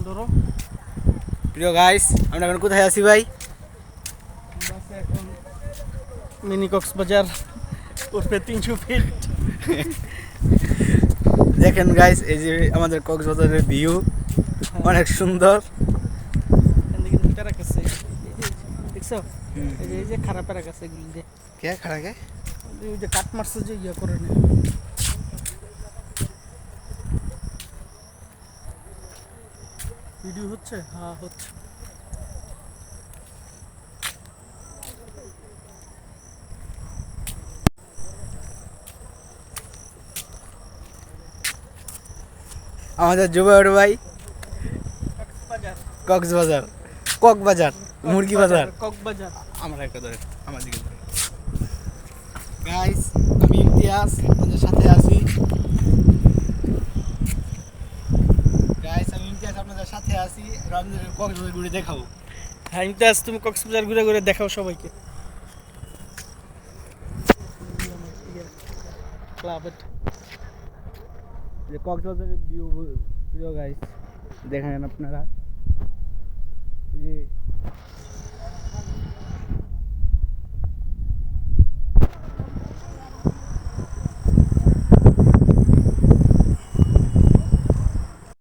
ধরো প্রিয় গাইস, আমরা এখন কোথায় আছি ভাই? এখন মিনি কক্সবাজার উঠবে 300 ফিট। দেখেন গাইস, এই যে আমাদের কক্সবাজারের ভিউ অনেক সুন্দর। এখান থেকে প্যারাক আছে, দেখছো? এই যে খারাপ প্যারাক আছে এগুলি দিয়ে, কে খাড়া কে? ওই যে কাট মারছে যে ইয়ে করে না। ভিডিও হচ্ছে? হ্যাঁ হচ্ছে। আমাদের জুবাইর ভাই কক্সবাজার, কক্সবাজার, কক্সবাজার, মুরগি বাজার। কক্সবাজার। আমার একটা ধরে, আমার দিকে ধরে। গাইস, আমি ইমতিয়াজ আপনাদের সাথে আছি। গাইস, আমি ইমতিয়াজ আপনাদের সাথে আছি। আপনাদের কক্সবাজার ঘুরে দেখাবো। হ্যাঁ ইমতিয়াজ, তুমি কক্সবাজার ঘুরে ঘুরে দেখাও সবাইকে। ক্লাবেট যে কক্সবাজারের ভিউ, প্রিয় গাইস, দেখেন আপনারা। এই যে